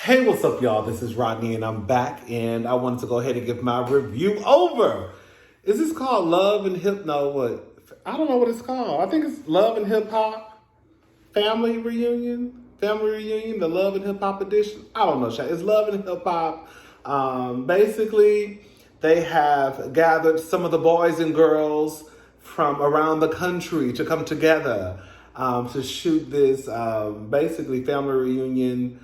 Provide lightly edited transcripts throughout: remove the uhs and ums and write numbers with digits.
Hey, what's up, y'all? This is Rodney, and I'm back, and I wanted to go ahead and give my review over. Is this called Love and Hip? No, what? I don't know what it's called. I think it's Love and Hip Hop Family Reunion. Family Reunion, the Love and Hip Hop edition. I don't know, it's Love and Hip Hop. Basically, they have gathered some of the boys and girls from around the country to come together to shoot this basically family reunion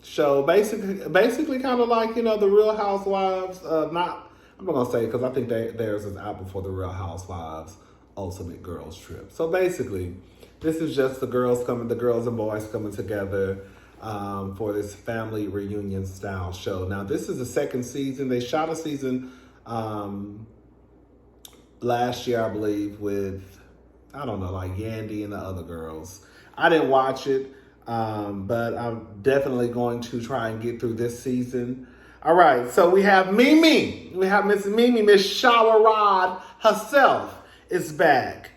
show. Basically kind of like, the Real Housewives. I'm not gonna say, because I think theirs is out before the Real Housewives Ultimate Girls Trip. So basically, this is just the girls and boys coming together for this family reunion style show. Now, this is the second season. They shot a season last year, I believe, with, I don't know, like Yandy and the other girls. I didn't watch it, but I'm definitely going to try and get through this season. All right, so we have Mimi. We have Miss Mimi, Miss Shower Rod herself is back.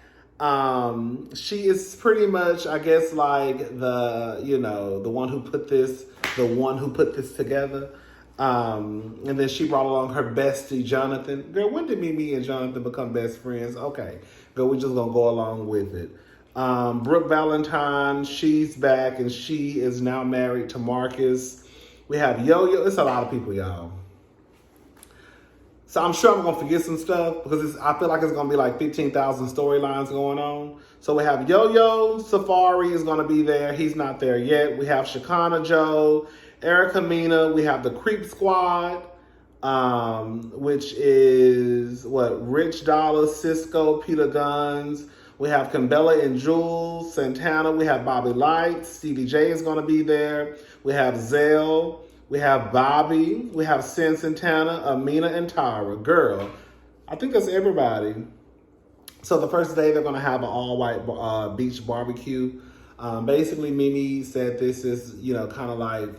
She is pretty much, I guess, like the one who put this together. And then she brought along her bestie, Jonathan. Girl, when did Mimi and Jonathan become best friends? Okay, girl, we're just gonna go along with it. Brooke Valentine, she's back, and she is now married to Marcus. We have Yo-Yo. It's a lot of people, y'all. So I'm sure I'm going to forget some stuff because I feel like it's going to be like 15,000 storylines going on. So we have Yo-Yo. Safari is going to be there. He's not there yet. We have Shekinah Joe, Erica Mena. We have the Creep Squad, which is, Rich Dollar, Cisco, Peter Guns. We have Kimbella and Jules, Santana. We have Bobby Lights. Stevie J is going to be there. We have Zell. We have Bobby. We have Sin Santana, Amina, and Tyra. Girl, I think that's everybody. So the first day, they're going to have an all-white beach barbecue. Basically, Mimi said this is, kind of like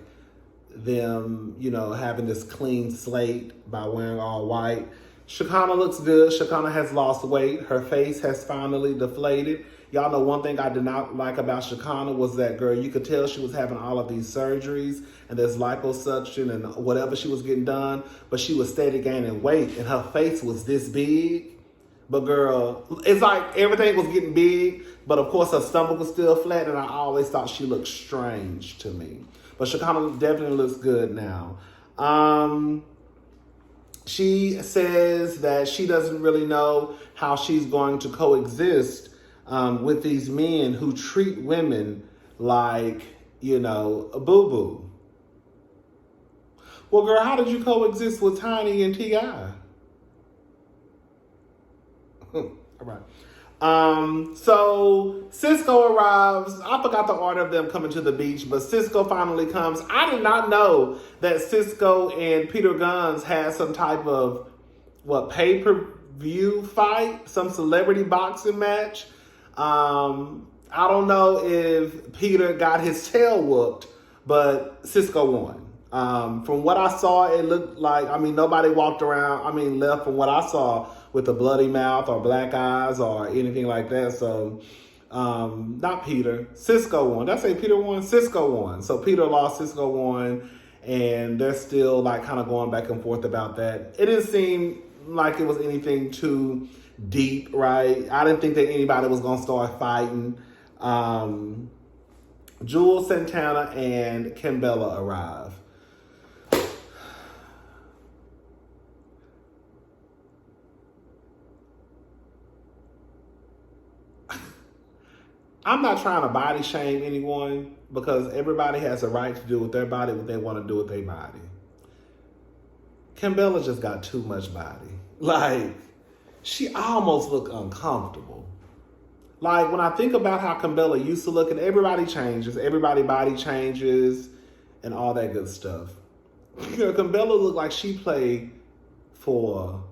them, having this clean slate by wearing all white. Shekinah looks good. Shekinah has lost weight. Her face has finally deflated. Y'all know one thing I did not like about Shekinah was that, girl, you could tell she was having all of these surgeries and there's liposuction and whatever she was getting done, but she was steady gaining weight and her face was this big. But girl, it's like everything was getting big, but of course her stomach was still flat, and I always thought she looked strange to me. But Shekinah definitely looks good now. She says that she doesn't really know how she's going to coexist with these men who treat women like, a boo-boo. Well, girl, how did you coexist with Tiny and T.I.? All right. So Cisco arrives. I forgot the order of them coming to the beach, but Cisco finally comes. I did not know that Cisco and Peter Guns had some type of, pay-per-view fight, some celebrity boxing match. I don't know if Peter got his tail whooped, but Cisco won. From what I saw, it looked like, nobody walked around, left from what I saw with a bloody mouth or black eyes or anything like that. So, not Peter. Cisco won. Did I say Peter won? Cisco won. So Peter lost, Cisco won, and they're still kind of going back and forth about that. It didn't seem like it was anything too deep, right? I didn't think that anybody was going to start fighting. Jules, Santana, and Kimbella arrive. I'm not trying to body shame anyone because everybody has a right to do with their body what they want to do with their body. Kimbella just got too much body. She almost looked uncomfortable. When I think about how Kimbella used to look, and everybody changes, everybody body changes, and all that good stuff. Kimbella looked like she played for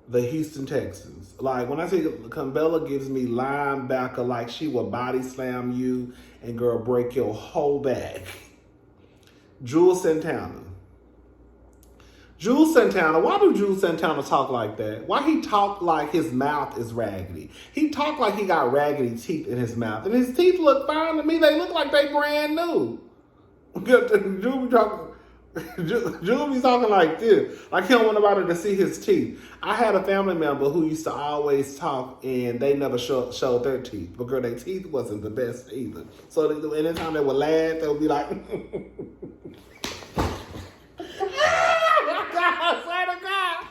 the Houston Texans. When I say Kimbella gives me linebacker, like she will body slam you and, girl, break your whole back. Jules Santana. Jules Santana, why do Jules Santana talk like that? Why he talk like his mouth is raggedy? He talk like he got raggedy teeth in his mouth. And his teeth look fine to me. They look like they brand new. Drew be talking. Drew be talking like this. Like he don't want nobody to see his teeth. I had a family member who used to always talk, and they never showed their teeth. But girl, their teeth wasn't the best either. So anytime they would laugh, they would be like, I swear to God.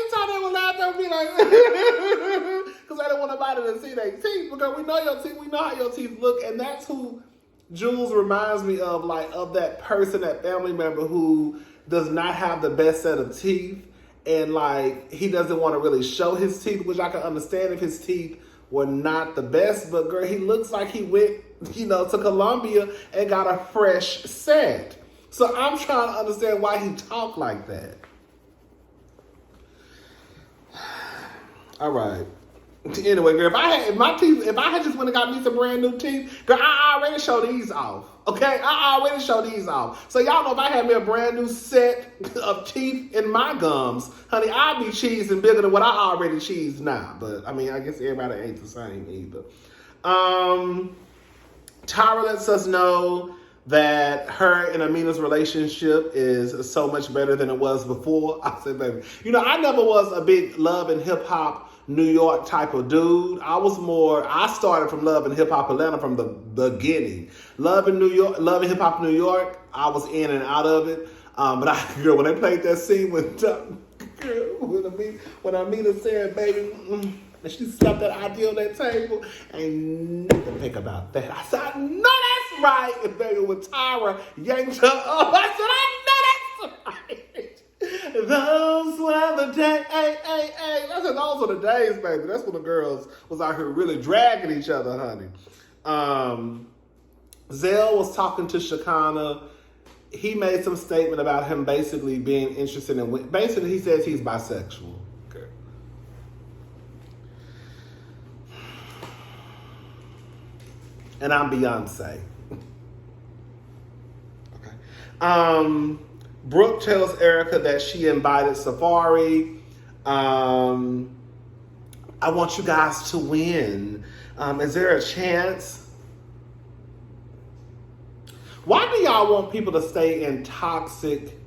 Anytime they would laugh, they would be like, because I don't want nobody to see their teeth. Because we know your teeth, we know how your teeth look, and that's who Jules reminds me of, like, of that person, that family member who does not have the best set of teeth, and like he doesn't want to really show his teeth, which I can understand if his teeth were not the best, but girl, he looks like he went, to Colombia and got a fresh set. So I'm trying to understand why he talked like that. All right. Anyway, girl, if I had just went and got me some brand new teeth, girl, I already show these off. Okay, I already show these off. So y'all know if I had me a brand new set of teeth in my gums, honey, I'd be cheesing bigger than what I already cheese now. But I mean, I guess everybody ain't the same either. Tyra lets us know that her and Amina's relationship is so much better than it was before. I said, baby, I never was a big Love and Hip Hop New York type of dude. I started from Love and Hip Hop Atlanta from the beginning. Love and Hip Hop New York, I was in and out of it. But when they played that scene when Amina said, baby, and she slapped that ID on that table, ain't nothing to think about that. I said, I know that's right. And baby, when Tyra yanked her up, I said, I know that's right. Those were the days. I said, those were the days, baby. That's when the girls was out here really dragging each other, honey. Zell was talking to Shekinah. He made some statement about him basically being interested in women. Basically, he says he's bisexual. Okay. And I'm Beyonce. Okay. Brooke tells Erica that she invited Safari. I want you guys to win. Is there a chance? Why do y'all want people to stay in toxic,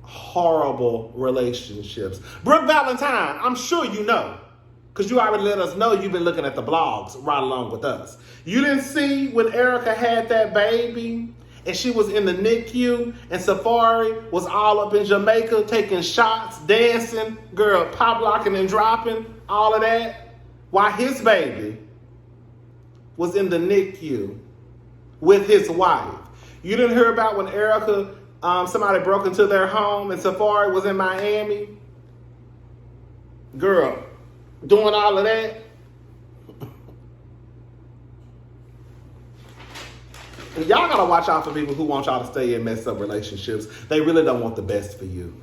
horrible relationships? Brooke Valentine, I'm sure you know, because you already let us know you've been looking at the blogs right along with us. You didn't see when Erica had that baby and she was in the NICU and Safari was all up in Jamaica taking shots, dancing, girl, pop locking and dropping, all of that, while his baby was in the NICU with his wife. You didn't hear about when Erica, somebody broke into their home and Safari was in Miami? Girl, doing all of that. Y'all gotta watch out for people who want y'all to stay in messed up relationships. They really don't want the best for you.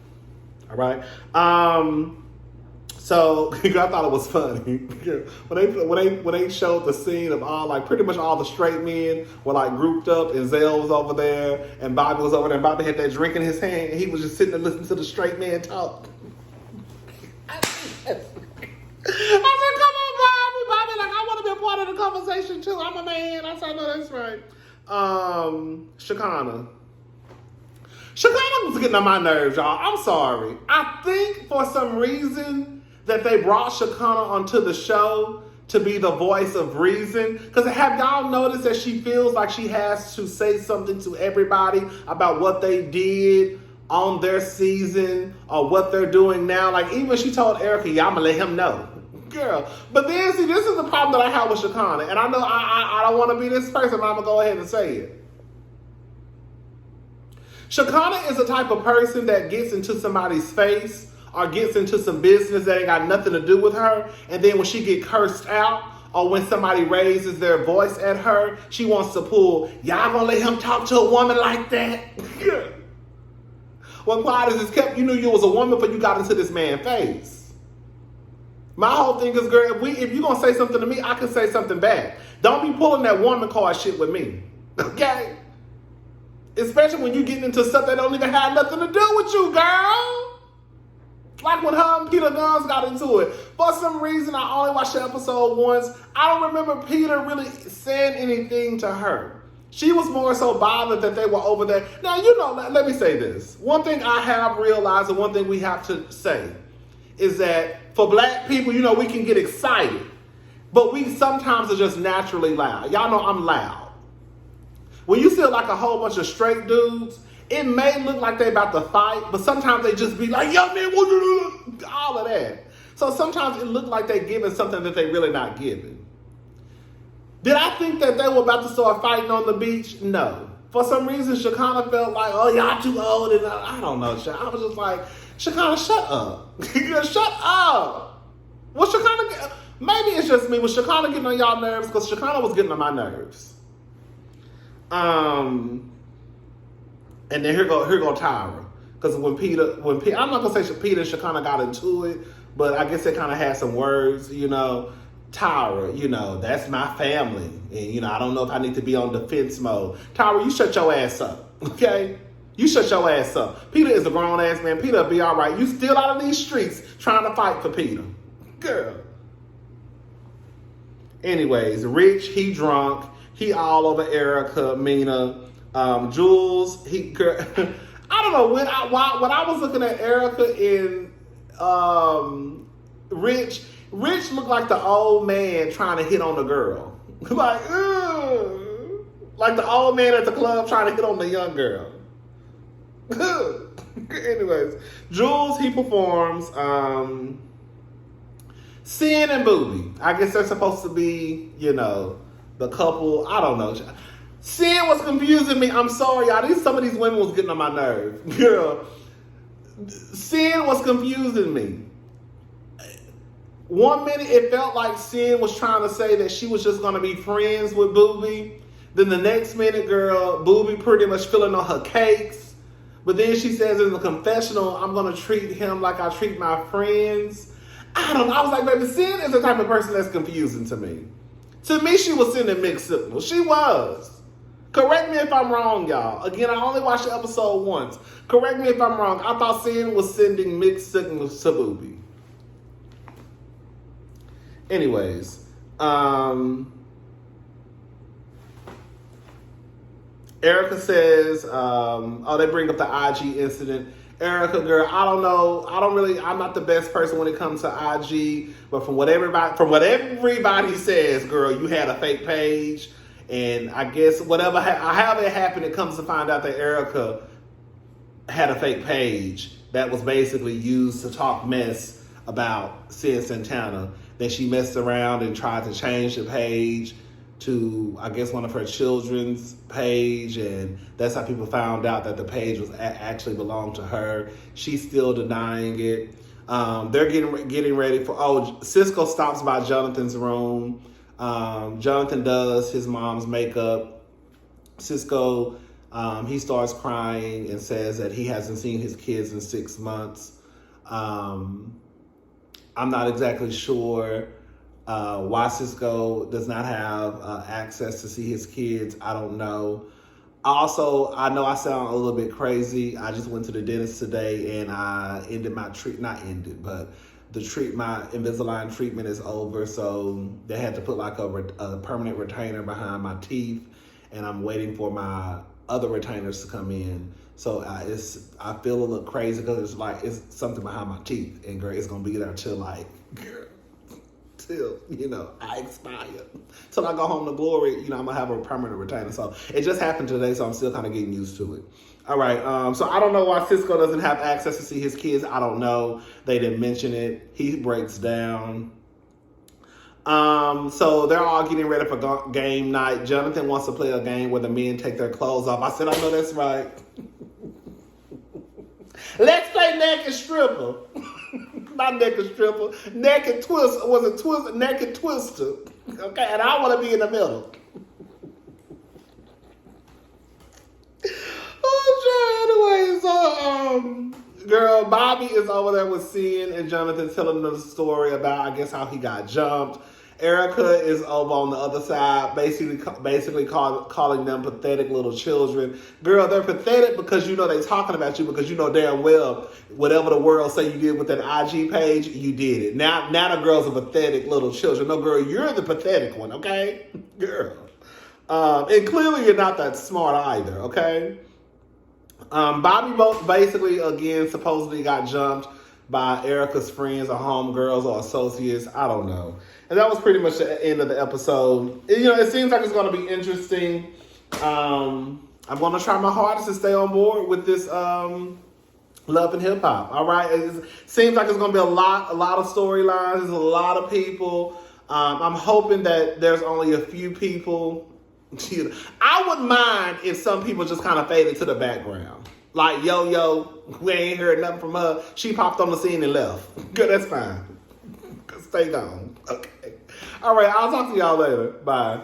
All right? So I thought it was funny when they showed the scene of pretty much all the straight men were like grouped up, and Zell was over there and Bobby was over there, and Bobby had that drink in his hand and he was just sitting there listening to the straight man talk. I said, come on, Bobby. Bobby, like, I want to be a part of the conversation too. I'm a man. I said, no, that's right. Shekinah was getting on my nerves, y'all. I'm sorry. I think for some reason that they brought Shekinah onto the show to be the voice of reason. Because have y'all noticed that she feels like she has to say something to everybody about what they did on their season or what they're doing now? Like, even she told Erica, yeah, I'm going to let him know. Girl. But then, see, this is the problem that I have with Shekinah. And I know I don't want to be this person, but I'm going to go ahead and say it. Shekinah is the type of person that gets into somebody's face or gets into some business that ain't got nothing to do with her. And then when she get cursed out or when somebody raises their voice at her, she wants to pull, y'all gonna let him talk to a woman like that? Well, Clyde is kept, you knew you was a woman before you got into this man's face. My whole thing is, girl, if you're going to say something to me, I can say something back. Don't be pulling that woman card shit with me. Okay? Especially when you getting into stuff that don't even have nothing to do with you, girl. Like when her and Peter Guns got into it. For some reason, I only watched the episode once. I don't remember Peter really saying anything to her. She was more so bothered that they were over there. Now, you know, let me say this. One thing I have realized, and one thing we have to say, is that for black people, you know, we can get excited. But we sometimes are just naturally loud. Y'all know I'm loud. When you see like a whole bunch of straight dudes, it may look like they about to fight, but sometimes they just be like, yo, man, what you do? All of that. So sometimes it look like they're giving something that they really not giving. Did I think that they were about to start fighting on the beach? No. For some reason, Shekinah felt like, oh, y'all too old. And I don't know. I was just like, Shekinah, shut up. Shut up. Was Shekinah, maybe it's just me. Was Shekinah getting on y'all nerves? Because Shekinah was getting on my nerves. And then here go Tyra. Because when Peter, I'm not going to say Peter and Shekinah got into it, but I guess they kind of had some words, you know. Tyra, you know, that's my family. And, you know, I don't know if I need to be on defense mode. Tyra, you shut your ass up, okay? You shut your ass up. Peter is a grown-ass man. Peter will be all right. You still out of these streets trying to fight for Peter. Girl. Anyways, Rich, he drunk. He all over Erica, Mina. Jules, girl, I don't know, when I was looking at Erica and Rich looked like the old man trying to hit on the girl. Like, ugh. Like the old man at the club trying to hit on the young girl. Anyways, Jules, he performs Sin and Booby. I guess they're supposed to be, you know, the couple. I don't know. Sin was confusing me. I'm sorry, y'all. Some of these women was getting on my nerve. Girl, Sin was confusing me. One minute it felt like Sin was trying to say that she was just going to be friends with Booby. Then the next minute, girl, Booby pretty much filling on her cakes. But then she says in the confessional, I'm going to treat him like I treat my friends. I don't know. I was like, baby, Sin is the type of person that's confusing to me. To me, she was sending mixed signals. She was. Correct me if I'm wrong, y'all. Again, I only watched the episode once. Correct me if I'm wrong. I thought Sin was sending mixed signals to Booby. Anyways, Erica says, they bring up the IG incident. Erica, girl, I don't know. I'm not the best person when it comes to IG, but from what everybody says, girl, you had a fake page. And I guess however it happened, it comes to find out that Erica had a fake page that was basically used to talk mess about Sid Santana. Then she messed around and tried to change the page to, I guess, one of her children's page, and that's how people found out that the page was actually belonged to her. She's still denying it. They're getting ready for. Cisco stops by Jonathan's room. Jonathan does his mom's makeup. Cisco, he starts crying and says that he hasn't seen his kids in 6 months. I'm not exactly sure why Cisco does not have access to see his kids. I don't know. Also, I know I sound a little bit crazy. I just went to the dentist today and I ended my my Invisalign treatment is over. So they had to put like a permanent retainer behind my teeth, and I'm waiting for my other retainers to come in. So I feel a little crazy because it's something behind my teeth, and girl, it's gonna be there till I expire. Till I go home to glory, I'm gonna have a permanent retainer. So it just happened today, so I'm still kind of getting used to it. All right, so I don't know why Cisco doesn't have access to see his kids. I don't know. They didn't mention it. He breaks down. So they're all getting ready for game night. Jonathan wants to play a game where the men take their clothes off. I said, I know that's right. Let's play naked stripper. Not naked stripper. Naked twister. Was it twister? Naked twister. Okay, and I want to be in the middle. Girl, Bobby is over there with Sin and Jonathan telling them the story about, I guess, how he got jumped. Erica is over on the other side, basically calling them pathetic little children. Girl, they're pathetic because they're talking about you, because damn well whatever the world say you did with that IG page, you did it. Now the girls are pathetic little children. No, girl, you're the pathetic one, okay? Girl. And clearly you're not that smart either, okay? Bobby basically, again, supposedly got jumped by Erica's friends or homegirls or associates. I don't know. And that was pretty much the end of the episode. It seems like it's going to be interesting. I'm going to try my hardest to stay on board with this Love and Hip Hop. All right. It seems like it's going to be a lot of storylines. There's a lot of people. I'm hoping that there's only a few people. I wouldn't mind if some people just kind of faded to the background. Like, yo, we ain't heard nothing from her. She popped on the scene and left. Good, that's fine. Stay gone. Okay. All right, I'll talk to y'all later. Bye.